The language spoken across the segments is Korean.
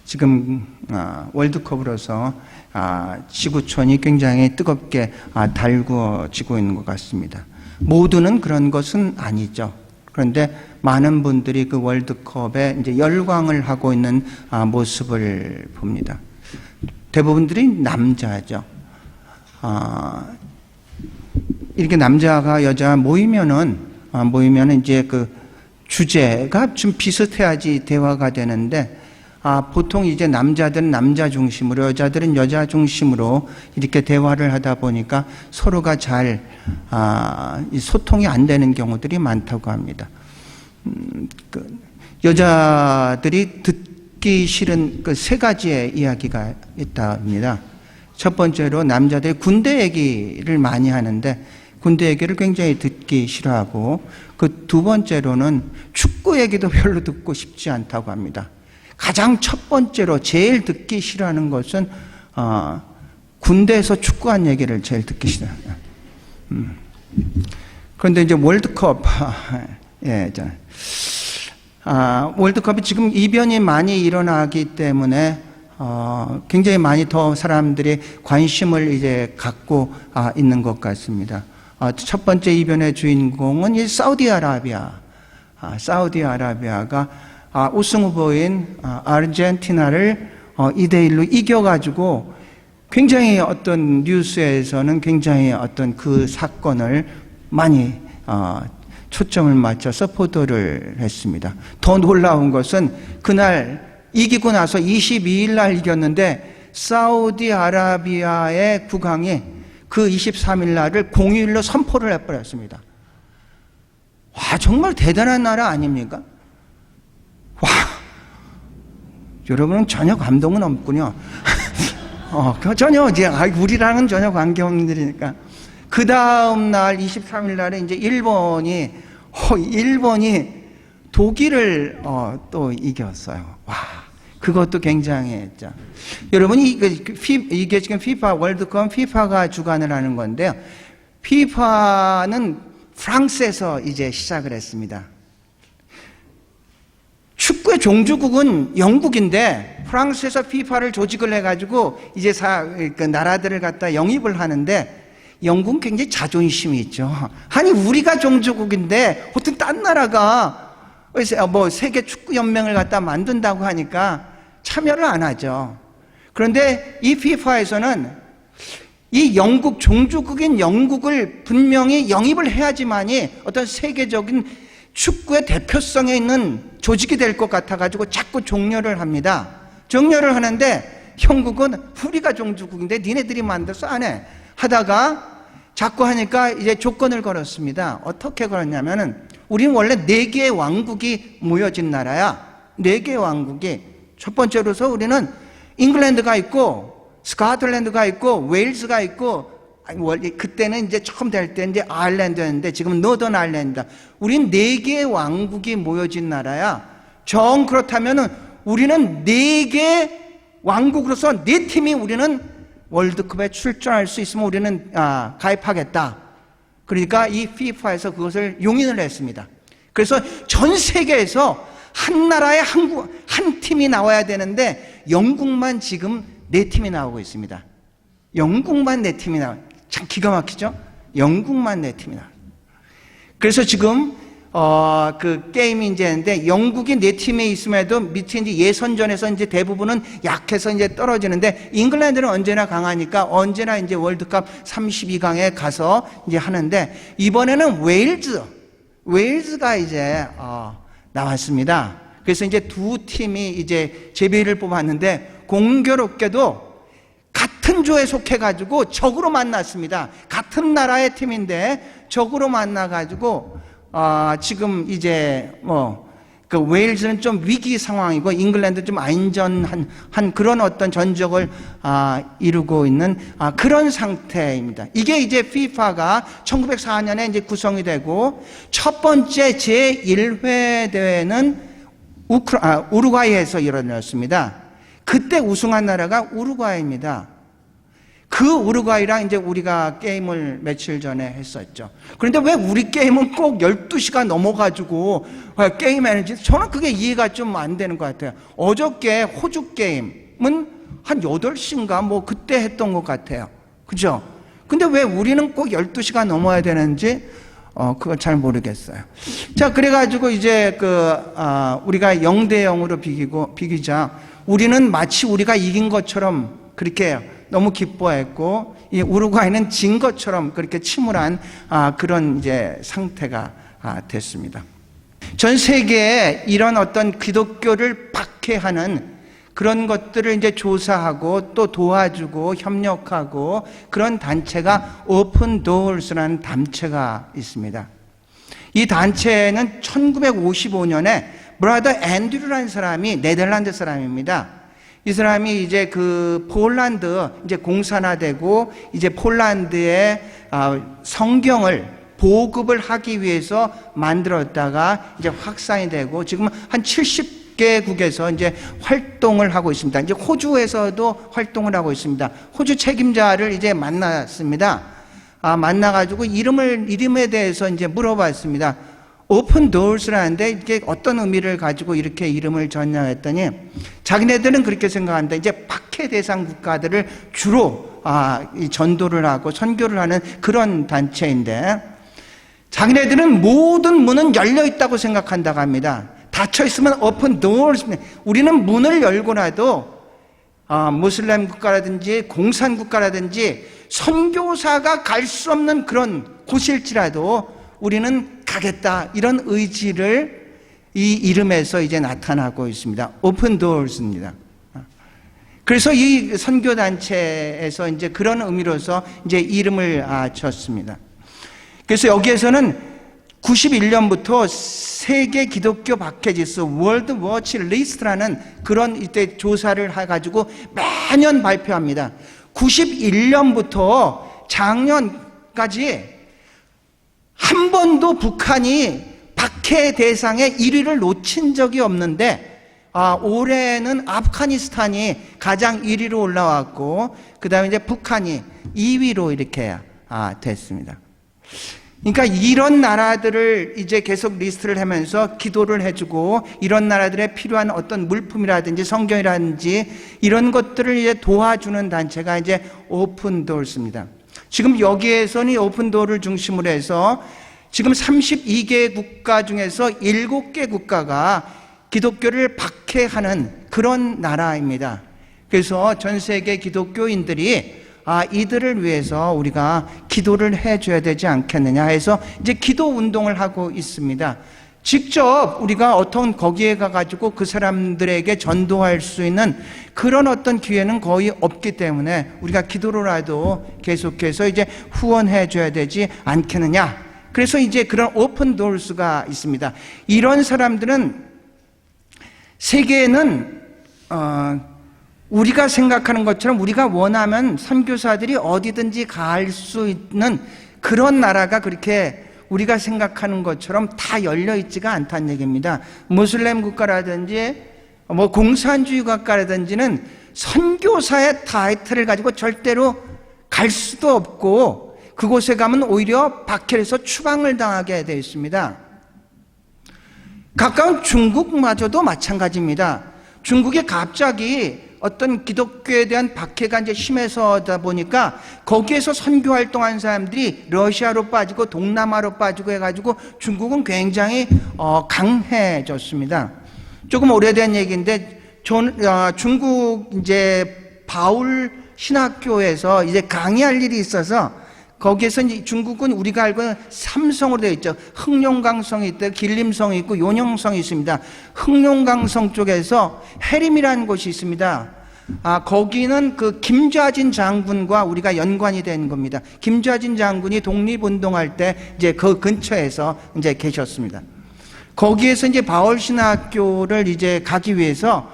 지금 월드컵으로서 지구촌이 굉장히 뜨겁게 달구어지고 있는 것 같습니다. 모두는 그런 것은 아니죠. 그런데 많은 분들이 그 월드컵에 이제 열광을 하고 있는 모습을 봅니다. 대부분들이 남자죠. 이렇게 남자가 여자 모이면은 이제 그 주제가 좀 비슷해야지 대화가 되는데, 보통 이제 남자들은 남자 중심으로, 여자들은 여자 중심으로 이렇게 대화를 하다 보니까 서로가 잘 소통이 안 되는 경우들이 많다고 합니다. 여자들이 듣기 싫은 그 세 가지의 이야기가 있답니다. 첫 번째로 남자들이 군대 얘기를 많이 하는데 군대 얘기를 굉장히 듣기 싫어하고, 그 두 번째로는 축구 얘기도 별로 듣고 싶지 않다고 합니다. 가장 첫 번째로 제일 듣기 싫어하는 것은 군대에서 축구한 얘기를 제일 듣기 싫어합니다. 그런데 이제 월드컵, 월드컵이 지금 이변이 많이 일어나기 때문에 굉장히 많이 더 사람들이 관심을 이제 갖고 있는 것 같습니다. 첫 번째 이변의 주인공은 이 사우디아라비아가 우승 후보인 아르헨티나를 2대1로 이겨가지고 굉장히 어떤 뉴스에서는 굉장히 어떤 그 사건을 많이 초점을 맞춰서 보도를 했습니다. 더 놀라운 것은 그날 이기고 나서 22일 날 이겼는데 사우디아라비아의 국왕이 그 23일 날을 공휴일로 선포를 해버렸습니다. 와, 정말 대단한 나라 아닙니까? 와, 여러분은 전혀 감동은 없군요. 전혀 우리랑은 전혀 관계없는 일이니까. 그 다음 날 23일 날에 이제 일본이 독일을 또 이겼어요. 와, 그것도 굉장했죠. 여러분, 이게 지금 FIFA 월드컵 FIFA가 주관을 하는 건데요. FIFA는 프랑스에서 이제 시작을 했습니다. 축구의 종주국은 영국인데 프랑스에서 FIFA를 조직을 해가지고 이제 그 나라들을 갖다 영입을 하는데, 영국은 굉장히 자존심이 있죠. 아니, 우리가 종주국인데 어떤 딴 나라가 세계 축구 연맹을 갖다 만든다고 하니까 참여를 안 하죠. 그런데 이 FIFA에서는 이 영국, 종주국인 영국을 분명히 영입을 해야지만이 어떤 세계적인 축구의 대표성에 있는 조직이 될 것 같아가지고 자꾸 종료를 합니다. 종료를 하는데 영국은 우리가 종주국인데 니네들이 만들어서 안 해 하다가 자꾸 하니까 이제 조건을 걸었습니다. 어떻게 걸었냐면은, 우리는 원래 4개의 왕국이 모여진 나라야. 4개의 왕국이. 첫 번째로서 우리는 잉글랜드가 있고 스코틀랜드가 있고 웨일즈가 있고, 그때는 이제 처음 될 때 이제 아일랜드였는데 지금은 노던 아일랜드다. 우린 4개의 왕국이 모여진 나라야. 그렇다면은 우리는 4개 왕국으로서 4팀이 우리는 월드컵에 출전할 수 있으면 우리는 가입하겠다. 그러니까 이 FIFA에서 그것을 용인을 했습니다. 그래서 전 세계에서 한 나라에 한 팀이 나와야 되는데 영국만 지금 4팀이 나오고 있습니다. 영국만 4팀이 나와요. 참 기가 막히죠? 영국만 4팀이 나와요. 그래서 지금 그 게임이 이제 했는데, 영국이 4팀에 있음에도 밑에 이제 예선전에서 이제 대부분은 약해서 이제 떨어지는데, 잉글랜드는 언제나 강하니까 언제나 이제 월드컵 32강에 가서 이제 하는데, 이번에는 웨일즈가 이제 나왔습니다. 그래서 이제 2팀이 이제 제비를 뽑았는데, 공교롭게도 같은 조에 속해가지고 적으로 만났습니다. 같은 나라의 팀인데 적으로 만나가지고 지금 이제 그 웨일즈는 좀 위기 상황이고 잉글랜드 좀 안전한 그런 어떤 전적을 이루고 있는 그런 상태입니다. 이게 이제 FIFA가 1904년에 이제 구성이 되고, 첫 번째 제1회 대회는 우루과이에서 일어났습니다. 그때 우승한 나라가 우루과이입니다. 그 우루과이랑 이제 우리가 게임을 며칠 전에 했었죠. 그런데 왜 우리 게임은 꼭 12시가 넘어가지고 게임하는지 저는 그게 이해가 좀 안 되는 것 같아요. 어저께 호주 게임은 한 8시인가 뭐 그때 했던 것 같아요. 그죠? 근데 왜 우리는 꼭 12시가 넘어야 되는지 그걸 잘 모르겠어요. 자, 그래가지고 이제 우리가 0대 0으로 비기자 우리는 마치 우리가 이긴 것처럼 그렇게 너무 기뻐했고, 이 우루과이는 진 것처럼 그렇게 침울한 그런 이제 상태가 됐습니다. 전 세계에 이런 어떤 기독교를 박해하는 그런 것들을 이제 조사하고 또 도와주고 협력하고 그런 단체가 오픈 도어스라는 단체가 있습니다. 이 단체는 1955년에 브라더 앤드류라는 사람이 네덜란드 사람입니다. 이 사람이 이제 폴란드 이제 공산화되고 이제 폴란드의 성경을 보급을 하기 위해서 만들었다가 이제 확산이 되고 지금 한 70개국에서 이제 활동을 하고 있습니다. 이제 호주에서도 활동을 하고 있습니다. 호주 책임자를 이제 만났습니다. 만나가지고 이름에 대해서 이제 물어봤습니다. 오픈 도어스라는데 이게 어떤 의미를 가지고 이렇게 이름을 전향했더니 자기네들은 그렇게 생각합니다. 이제 박해 대상 국가들을 주로 전도를 하고 선교를 하는 그런 단체인데 자기네들은 모든 문은 열려 있다고 생각한다고 합니다. 닫혀 있으면 오픈 도어스, 우리는 문을 열고라도 무슬림 국가라든지 공산 국가라든지 선교사가 갈 수 없는 그런 곳일지라도 우리는 가겠다, 이런 의지를 이 이름에서 이제 나타나고 있습니다. 오픈 도어스입니다. 그래서 이 선교단체에서 이제 그런 의미로서 이제 이름을 줬습니다. 그래서 여기에서는 91년부터 세계 기독교 박해지수 월드 워치 리스트라는 그런 이때 조사를 해가지고 매년 발표합니다. 91년부터 작년까지 한 번도 북한이 박해 대상의 1위를 놓친 적이 없는데 올해는 아프가니스탄이 가장 1위로 올라왔고 그 다음에 이제 북한이 2위로 이렇게 됐습니다. 그러니까 이런 나라들을 이제 계속 리스트를 하면서 기도를 해주고 이런 나라들에 필요한 어떤 물품이라든지 성경이라든지 이런 것들을 이제 도와주는 단체가 이제 오픈 도어스입니다. 지금 여기에서는 오픈도어를 중심으로 해서 지금 32개 국가 중에서 7개 국가가 기독교를 박해하는 그런 나라입니다. 그래서 전 세계 기독교인들이 이들을 위해서 우리가 기도를 해줘야 되지 않겠느냐 해서 이제 기도 운동을 하고 있습니다. 직접 우리가 거기에 가가지고 그 사람들에게 전도할 수 있는 그런 어떤 기회는 거의 없기 때문에 우리가 기도로라도 계속해서 이제 후원해 줘야 되지 않겠느냐. 그래서 이제 그런 오픈 도어스가 있습니다. 이런 사람들은 세계에는 우리가 생각하는 것처럼 우리가 원하면 선교사들이 어디든지 갈 수 있는 그런 나라가 그렇게 우리가 생각하는 것처럼 다 열려 있지가 않다는 얘기입니다. 무슬림 국가라든지 공산주의 국가라든지는 선교사의 타이틀을 가지고 절대로 갈 수도 없고 그곳에 가면 오히려 박해해서 추방을 당하게 되어 있습니다. 가까운 중국마저도 마찬가지입니다. 중국에 갑자기 어떤 기독교에 대한 박해가 이제 심해서다 보니까 거기에서 선교 활동한 사람들이 러시아로 빠지고 동남아로 빠지고 해가지고 중국은 굉장히 강해졌습니다. 조금 오래된 얘기인데 중국 이제 바울 신학교에서 이제 강의할 일이 있어서 거기에서 이제 중국은 우리가 알고 3성으로 되어 있죠. 흑룡강성이 있고 길림성이 있고 용영성이 있습니다. 흑룡강성 쪽에서 해림이라는 곳이 있습니다. 거기는 그 김좌진 장군과 우리가 연관이 된 겁니다. 김좌진 장군이 독립운동할 때 이제 그 근처에서 이제 계셨습니다. 거기에서 이제 바울 신학교를 이제 가기 위해서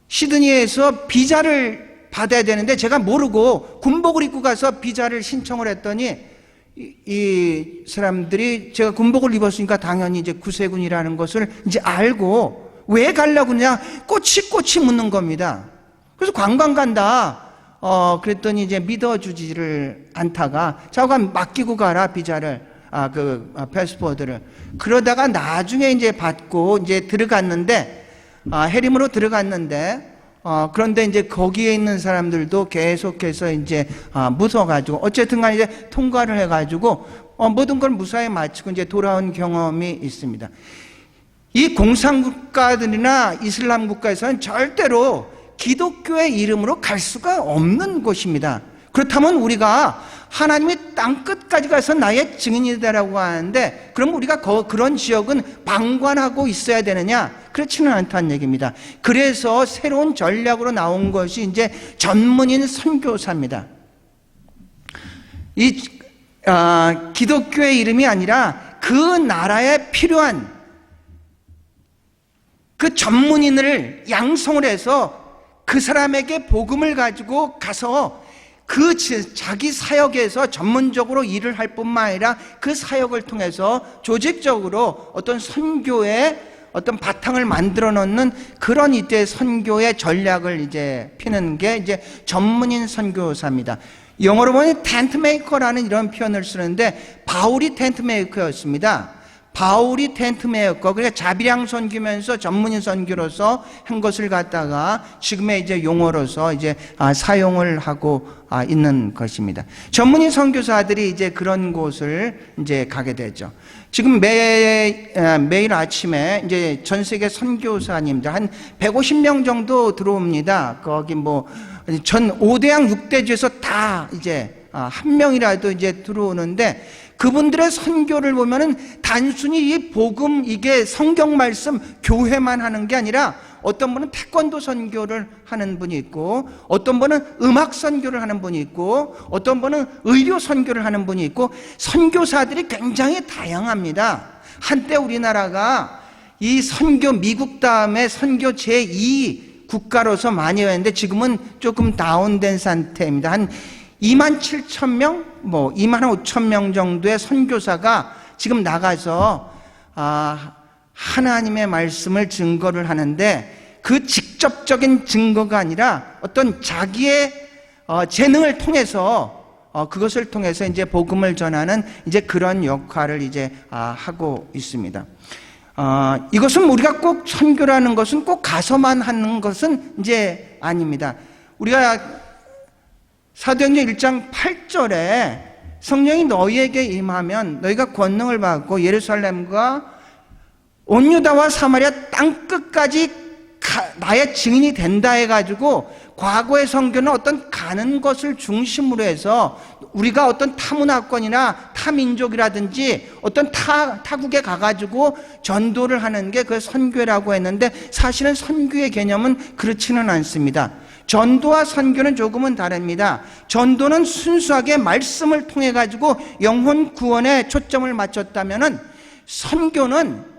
시드니에서 비자를 받아야 되는데 제가 모르고 군복을 입고 가서 비자를 신청을 했더니 이 사람들이 제가 군복을 입었으니까 당연히 이제 구세군이라는 것을 이제 알고 왜 가려고 그냥 꼬치꼬치 묻는 겁니다. 그래서 관광 간다. 그랬더니 이제 믿어주지를 않다가 자가 맡기고 가라, 비자를, 패스포드를. 그러다가 나중에 이제 받고 이제 들어갔는데, 해림으로 들어갔는데, 그런데 이제 거기에 있는 사람들도 계속해서 이제, 무서워가지고, 어쨌든 간에 이제 통과를 해가지고, 모든 걸 무사히 마치고 이제 돌아온 경험이 있습니다. 이 공산국가들이나 이슬람 국가에서는 절대로 기독교의 이름으로 갈 수가 없는 곳입니다. 그렇다면 우리가 하나님의 땅끝까지 가서 나의 증인이다라고 하는데, 그럼 우리가 그런 지역은 방관하고 있어야 되느냐? 그렇지는 않다는 얘기입니다. 그래서 새로운 전략으로 나온 것이 이제 전문인 선교사입니다. 이 기독교의 이름이 아니라 그 나라에 필요한 그 전문인을 양성을 해서 그 사람에게 복음을 가지고 가서 그 자기 사역에서 전문적으로 일을 할 뿐만 아니라 그 사역을 통해서 조직적으로 어떤 선교의 어떤 바탕을 만들어 놓는 그런 이때 선교의 전략을 이제 피는 게 이제 전문인 선교사입니다. 영어로 보면 텐트 메이커라는 이런 표현을 쓰는데, 바울이 텐트 메이커였습니다. 바울이 텐트 메이커, 그러니까 자비량 선교면서 전문인 선교로서 한 것을 갖다가 지금의 이제 용어로서 이제 사용을 하고 있는 것입니다. 전문인 선교사들이 이제 그런 곳을 이제 가게 되죠. 지금 매일 아침에 이제 전 세계 선교사님들 한 150명 정도 들어옵니다. 거기 전 5대양 6대주에서 다 이제 한 명이라도 이제 들어오는데, 그분들의 선교를 보면은 단순히 이 복음, 이게 성경 말씀 교회만 하는 게 아니라, 어떤 분은 태권도 선교를 하는 분이 있고, 어떤 분은 음악 선교를 하는 분이 있고, 어떤 분은 의료 선교를 하는 분이 있고, 선교사들이 굉장히 다양합니다. 한때 우리나라가 이 선교, 미국 다음에 선교 제2 국가로서 많이 했는데 지금은 조금 다운된 상태입니다. 한 2만 7천 명, 2만 5천 명 정도의 선교사가 지금 나가서 하나님의 말씀을 증거를 하는데, 그 직접적인 증거가 아니라 어떤 자기의 재능을 통해서 그것을 통해서 이제 복음을 전하는 이제 그런 역할을 이제 하고 있습니다. 이것은 우리가 꼭 선교라는 것은 꼭 가서만 하는 것은 이제 아닙니다. 우리가 사도행전 1장 8절에 성령이 너희에게 임하면 너희가 권능을 받고 예루살렘과 온 유다와 사마리아 땅끝까지 나의 증인이 된다 해가지고, 과거의 선교는 어떤 가는 것을 중심으로 해서 우리가 어떤 타문화권이나 타민족이라든지 어떤 타국에 가가지고 전도를 하는 게 그 선교라고 했는데, 사실은 선교의 개념은 그렇지는 않습니다. 전도와 선교는 조금은 다릅니다. 전도는 순수하게 말씀을 통해 가지고 영혼 구원에 초점을 맞췄다면은, 선교는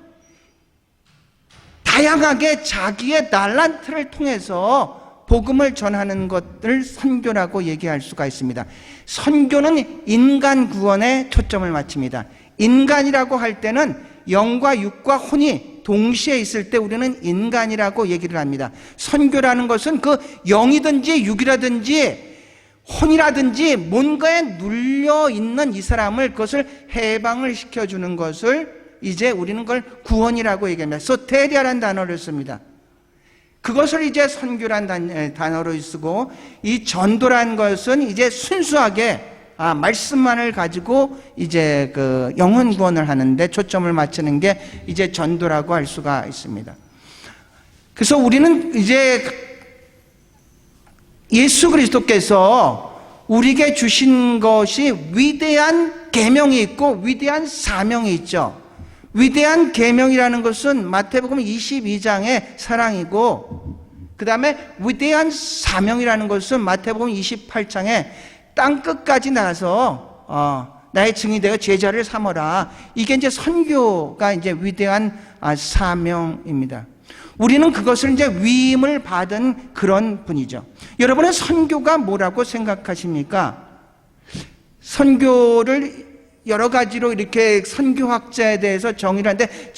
다양하게 자기의 달란트를 통해서 복음을 전하는 것을 선교라고 얘기할 수가 있습니다. 선교는 인간 구원에 초점을 맞춥니다. 인간이라고 할 때는 영과 육과 혼이 동시에 있을 때 우리는 인간이라고 얘기를 합니다. 선교라는 것은 그 영이든지 육이라든지 혼이라든지 뭔가에 눌려 있는 이 사람을, 그것을 해방을 시켜주는 것을 이제 우리는 그걸 구원이라고 얘기합니다. 소테리아라는 단어를 씁니다. 그것을 이제 선교란 단어로 쓰고, 이 전도란 것은 이제 순수하게 말씀만을 가지고 이제 그 영혼 구원을 하는데 초점을 맞추는 게 이제 전도라고 할 수가 있습니다. 그래서 우리는 이제 예수 그리스도께서 우리에게 주신 것이 위대한 계명이 있고 위대한 사명이 있죠. 위대한 계명이라는 것은 마태복음 22장의 사랑이고, 그 다음에 위대한 사명이라는 것은 마태복음 28장에 땅끝까지 나가서 나의 증인이 되어 제자를 삼어라. 이게 이제 선교가 이제 위대한 사명입니다. 우리는 그것을 이제 위임을 받은 그런 분이죠. 여러분은 선교가 뭐라고 생각하십니까? 선교를 여러 가지로 이렇게 선교학자에 대해서 정의를 하는데,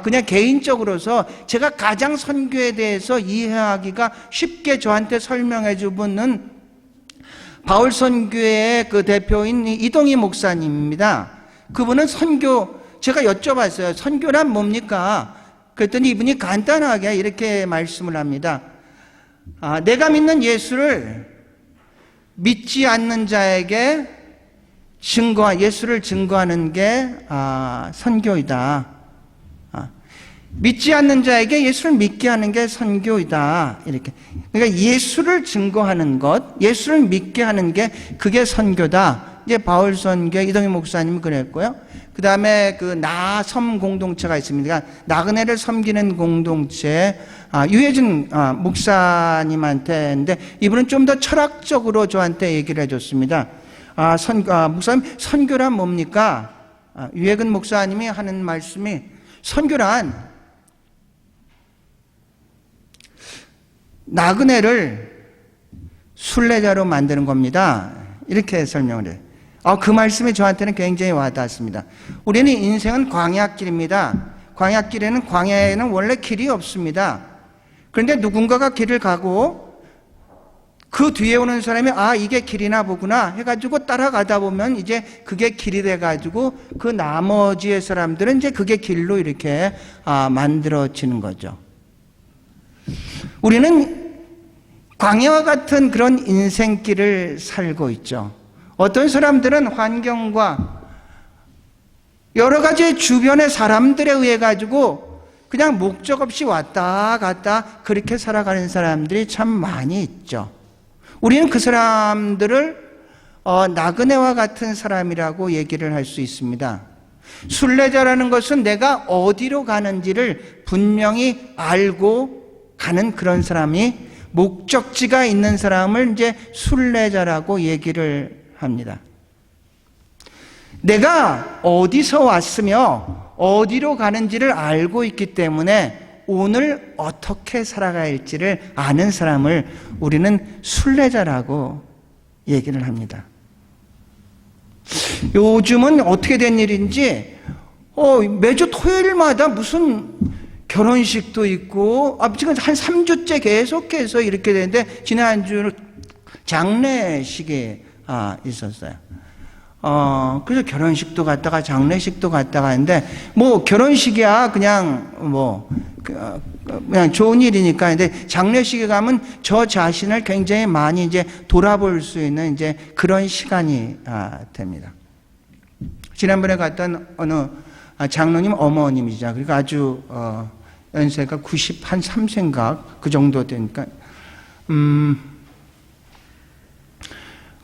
그냥 개인적으로서 제가 가장 선교에 대해서 이해하기가 쉽게 저한테 설명해 준 분은 바울 선교의 그 대표인 이동희 목사님입니다. 그분은 제가 여쭤봤어요. 선교란 뭡니까? 그랬더니 이분이 간단하게 이렇게 말씀을 합니다. 내가 믿는 예수를 믿지 않는 자에게 예수를 증거하는 게 선교이다. 믿지 않는 자에게 예수를 믿게 하는 게 선교이다. 이렇게. 그러니까 예수를 증거하는 것, 예수를 믿게 하는 게 그게 선교다. 이제 바울 선교 이동희 목사님이 그랬고요. 그 다음에 그 나섬 공동체가 있습니다. 나그네를 섬기는 공동체, 유해진 목사님한테 했는데 이분은 좀 더 철학적으로 저한테 얘기를 해줬습니다. 목사님, 선교란 뭡니까? 유해근 목사님이 하는 말씀이 선교란 나그네를 순례자로 만드는 겁니다. 이렇게 설명을 해요. 그 말씀이 저한테는 굉장히 와닿았습니다. 우리는 인생은 광야길입니다. 광야에는 원래 길이 없습니다. 그런데 누군가가 길을 가고 그 뒤에 오는 사람이 이게 길이나 보구나 해가지고 따라가다 보면 이제 그게 길이 돼가지고 그 나머지의 사람들은 이제 그게 길로 이렇게 만들어지는 거죠. 우리는 광야와 같은 그런 인생길을 살고 있죠. 어떤 사람들은 환경과 여러 가지 주변의 사람들에 의해 가지고 그냥 목적 없이 왔다 갔다 그렇게 살아가는 사람들이 참 많이 있죠. 우리는 그 사람들을 나그네와 같은 사람이라고 얘기를 할 수 있습니다. 순례자라는 것은 내가 어디로 가는지를 분명히 알고 가는 그런 사람이, 목적지가 있는 사람을 이제 순례자라고 얘기를 합니다. 내가 어디서 왔으며 어디로 가는지를 알고 있기 때문에 오늘 어떻게 살아가야 할지를 아는 사람을 우리는 순례자라고 얘기를 합니다. 요즘은 어떻게 된 일인지 매주 토요일마다 무슨 결혼식도 있고 지금 한 3주째 계속해서 이렇게 되는데 지난주 장례식이 있었어요. 그래서 결혼식도 갔다가 장례식도 갔다가 하는데 결혼식이야 그냥 좋은 일이니까. 근데 장례식에 가면 저 자신을 굉장히 많이 이제 돌아볼 수 있는 이제 그런 시간이 됩니다. 지난번에 갔던 어느 장로님 어머님이죠. 그러니까 아주 연세가 93세인가 그 정도 되니까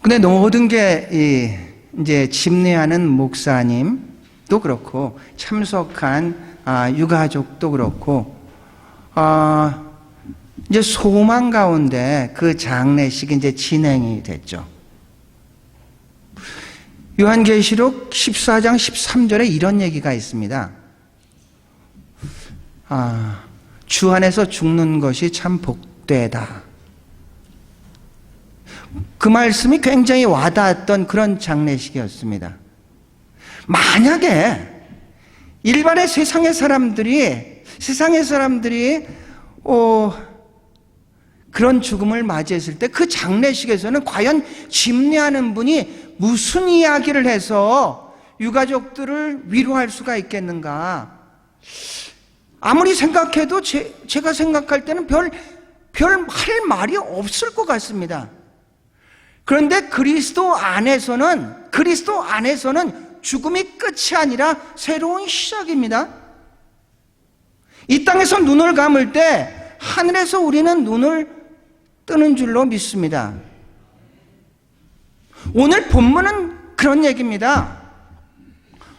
근데 모든 게 이제 집례하는 목사님도 그렇고 참석한 유가족도 그렇고 이제 소망 가운데 그 장례식이 이제 진행이 됐죠. 요한계시록 14장 13절에 이런 얘기가 있습니다. 주 안에서 죽는 것이 참 복되다. 그 말씀이 굉장히 와닿았던 그런 장례식이었습니다. 만약에 일반의 세상의 사람들이 그런 죽음을 맞이했을 때 그 장례식에서는 과연 집례하는 분이 무슨 이야기를 해서 유가족들을 위로할 수가 있겠는가? 아무리 생각해도 제가 생각할 때는 별 할 말이 없을 것 같습니다. 그런데 그리스도 안에서는 죽음이 끝이 아니라 새로운 시작입니다. 이 땅에서 눈을 감을 때 하늘에서 우리는 눈을 뜨는 줄로 믿습니다. 오늘 본문은 그런 얘기입니다.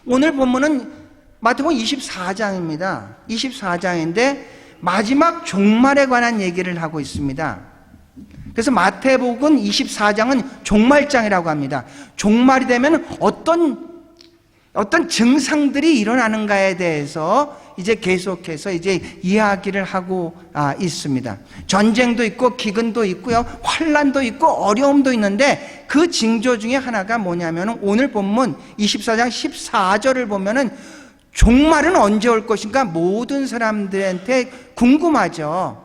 오늘 본문은 마태복음 24장입니다. 24장인데 마지막 종말에 관한 얘기를 하고 있습니다. 그래서 마태복음 24장은 종말장이라고 합니다. 종말이 되면 어떤 증상들이 일어나는가에 대해서 이제 계속해서 이제 이야기를 하고 있습니다. 전쟁도 있고 기근도 있고요, 환란도 있고 어려움도 있는데 그 징조 중에 하나가 뭐냐면 오늘 본문 24장 14절을 보면은 종말은 언제 올 것인가 모든 사람들한테 궁금하죠.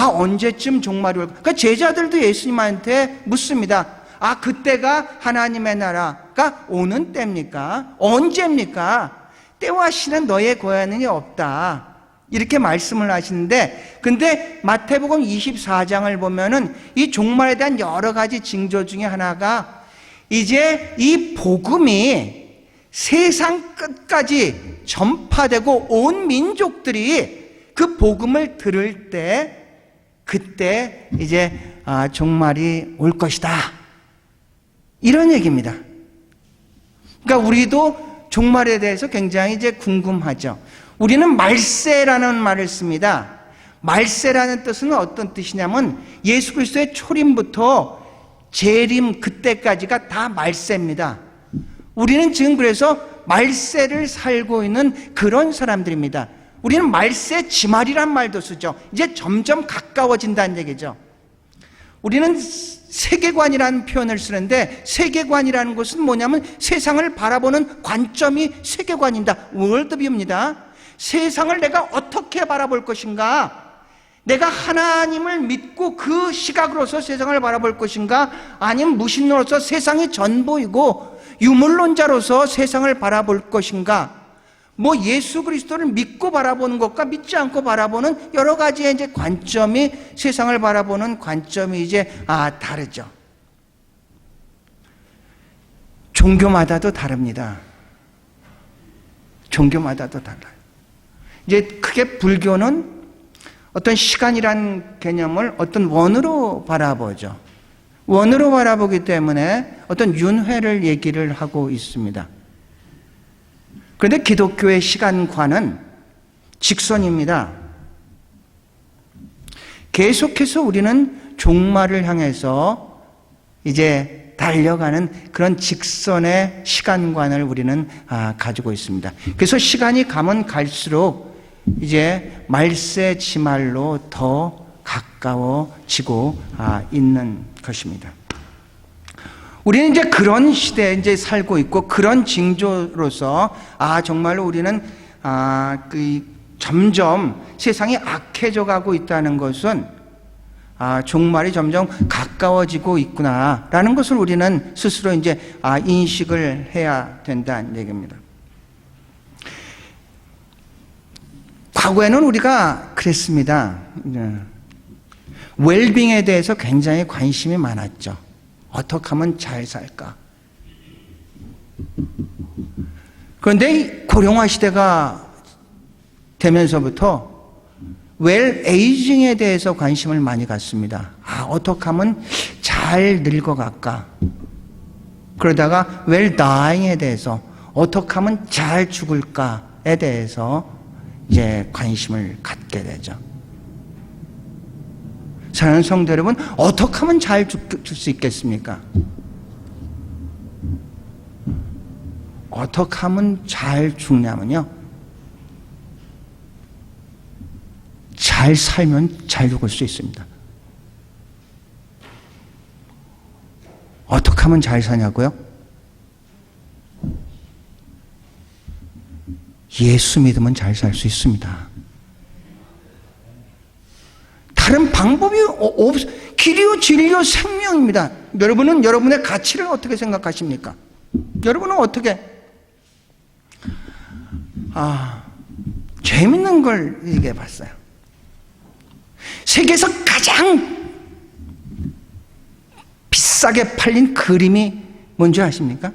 언제쯤 종말이 올까? 그러니까 제자들도 예수님한테 묻습니다. 그때가 하나님의 나라가 오는 때입니까? 언제입니까? 때와 시는 너의 고향이 없다. 이렇게 말씀을 하시는데, 근데 마태복음 24장을 보면은 이 종말에 대한 여러 가지 징조 중에 하나가 이제 이 복음이 세상 끝까지 전파되고 온 민족들이 그 복음을 들을 때, 그때 이제 종말이 올 것이다. 이런 얘기입니다. 그러니까 우리도 종말에 대해서 굉장히 이제 궁금하죠. 우리는 말세라는 말을 씁니다. 말세라는 뜻은 어떤 뜻이냐면 예수 그리스도의 초림부터 재림 그때까지가 다 말세입니다. 우리는 지금 그래서 말세를 살고 있는 그런 사람들입니다. 우리는 말세 지말이란 말도 쓰죠. 이제 점점 가까워진다는 얘기죠. 우리는 세계관이라는 표현을 쓰는데, 세계관이라는 것은 뭐냐면 세상을 바라보는 관점이 세계관입니다. 월드뷰입니다. 세상을 내가 어떻게 바라볼 것인가? 내가 하나님을 믿고 그 시각으로서 세상을 바라볼 것인가? 아니면 무신론으로서 세상이 전부이고 유물론자로서 세상을 바라볼 것인가? 예수 그리스도를 믿고 바라보는 것과 믿지 않고 바라보는 여러 가지의 이제 관점이, 세상을 바라보는 관점이 이제 다르죠. 종교마다도 다릅니다. 종교마다도 달라요. 이제 크게 불교는 어떤 시간이란 개념을 어떤 원으로 바라보죠. 원으로 바라보기 때문에 어떤 윤회를 얘기를 하고 있습니다. 그런데 기독교의 시간관은 직선입니다. 계속해서 우리는 종말을 향해서 이제 달려가는 그런 직선의 시간관을 우리는 가지고 있습니다. 그래서 시간이 가면 갈수록 이제 말세 지말로 더 가까워지고 있는 것입니다. 우리는 이제 그런 시대에 이제 살고 있고, 그런 징조로서 정말로 우리는 점점 세상이 악해져 가고 있다는 것은 종말이 점점 가까워지고 있구나라는 것을 우리는 스스로 이제 인식을 해야 된다는 얘기입니다. 과거에는 우리가 그랬습니다. 웰빙에 대해서 굉장히 관심이 많았죠. 어떻게 하면 잘 살까? 그런데 고령화 시대가 되면서부터 웰 에이징에 대해서 관심을 많이 갖습니다. 어떻게 하면 잘 늙어갈까? 그러다가 웰 다잉에 대해서 어떻게 하면 잘 죽을까에 대해서 이제 관심을 갖게 되죠. 사랑하는 성도 여러분, 어떻게 하면 잘 죽을 수 있겠습니까? 어떻게 하면 잘 죽냐면요, 잘 살면 잘 죽을 수 있습니다. 어떻게 하면 잘 사냐고요? 예수 믿으면 잘 살 수 있습니다. 다른 방법이 길이요 진리요 생명입니다. 여러분은 여러분의 가치를 어떻게 생각하십니까? 여러분은 어떻게? 재밌는 걸 얘기해 봤어요. 세계에서 가장 비싸게 팔린 그림이 뭔지 아십니까?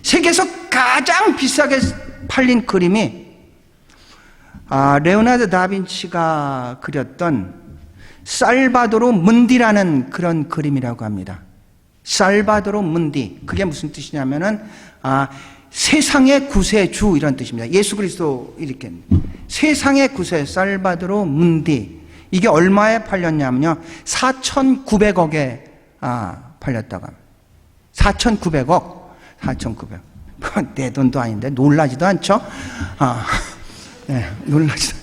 세계에서 가장 비싸게 팔린 그림이 레오나르도 다빈치가 그렸던 살바도로 문디라는 그런 그림이라고 합니다. 살바도로 문디, 그게 무슨 뜻이냐면은 세상의 구세주 이런 뜻입니다. 예수 그리스도 이렇게 세상의 구세 살바도로 문디, 이게 얼마에 팔렸냐면요 4,900억에 팔렸다고 합니다. 4,900억. 내 돈도 아닌데 놀라지도 않죠? 놀라지도.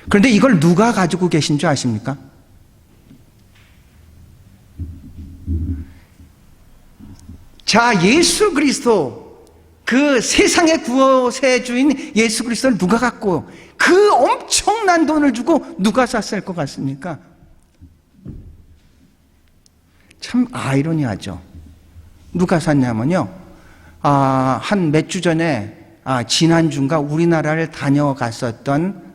그런데 이걸 누가 가지고 계신 줄 아십니까? 자, 예수 그리스도 그 세상의 구원의 주인 예수 그리스도를 누가 갖고 그 엄청난 돈을 주고 누가 샀을 것 같습니까? 참 아이러니하죠. 누가 샀냐면요, 한 몇 주 전에 지난주인가 우리나라를 다녀갔었던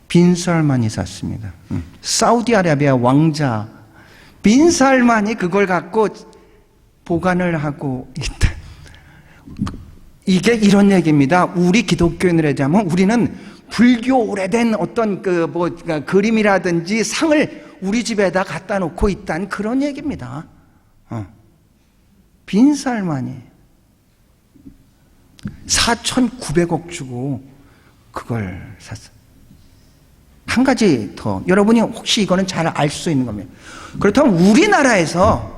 빈 살만이 샀습니다. 사우디아라비아 왕자 빈 살만이 그걸 갖고 보관을 하고 있다. 이게 이런 얘기입니다. 우리 기독교인을 하자면 우리는 불교 오래된 어떤 그림이라든지 상을 우리 집에다 갖다 놓고 있다는 그런 얘기입니다. 빈 살만이 4,900억 주고 그걸 샀어요. 한 가지 더, 여러분이 혹시 이거는 잘 알 수 있는 겁니다. 그렇다면 우리나라에서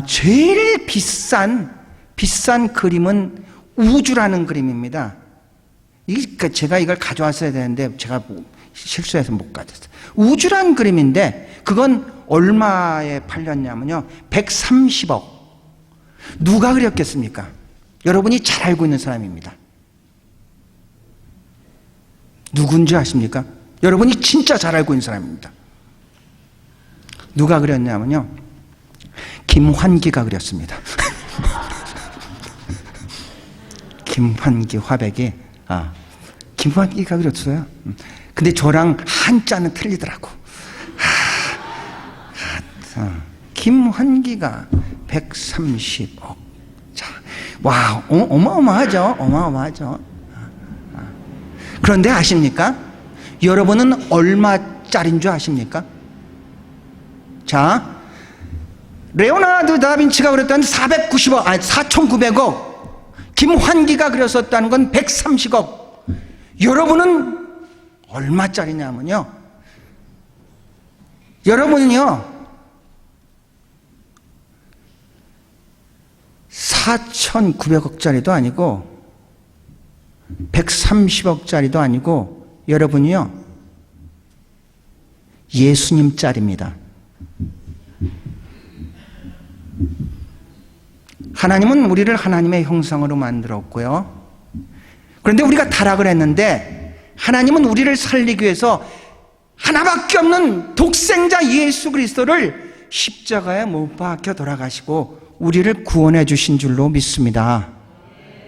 제일 비싼 그림은 우주라는 그림입니다. 제가 이걸 가져왔어야 되는데 제가 실수해서 못 가졌어요. 우주라는 그림인데 그건 얼마에 팔렸냐면요, 130억. 누가 그렸겠습니까? 여러분이 잘 알고 있는 사람입니다. 누군지 아십니까? 여러분이 진짜 잘 알고 있는 사람입니다. 누가 그렸냐면요, 김환기가 그렸습니다. 김환기 화백이, 김환기가 그렸어요. 근데 저랑 한자는 틀리더라고. 김환기가 130억. 자, 와, 어마어마하죠? 어마어마하죠? 그런데 아십니까? 여러분은 얼마짜리인 줄 아십니까? 자, 레오나르도 다빈치가 그렸다는 490억, 4,900억. 김환기가 그렸었다는 건 130억. 여러분은 얼마짜리냐면요, 여러분은요 4,900억짜리도 아니고 130억짜리도 아니고 여러분이요 예수님짜리입니다. 하나님은 우리를 하나님의 형상으로 만들었고요, 그런데 우리가 타락을 했는데 하나님은 우리를 살리기 위해서 하나밖에 없는 독생자 예수 그리스도를 십자가에 못 박혀 돌아가시고 우리를 구원해 주신 줄로 믿습니다.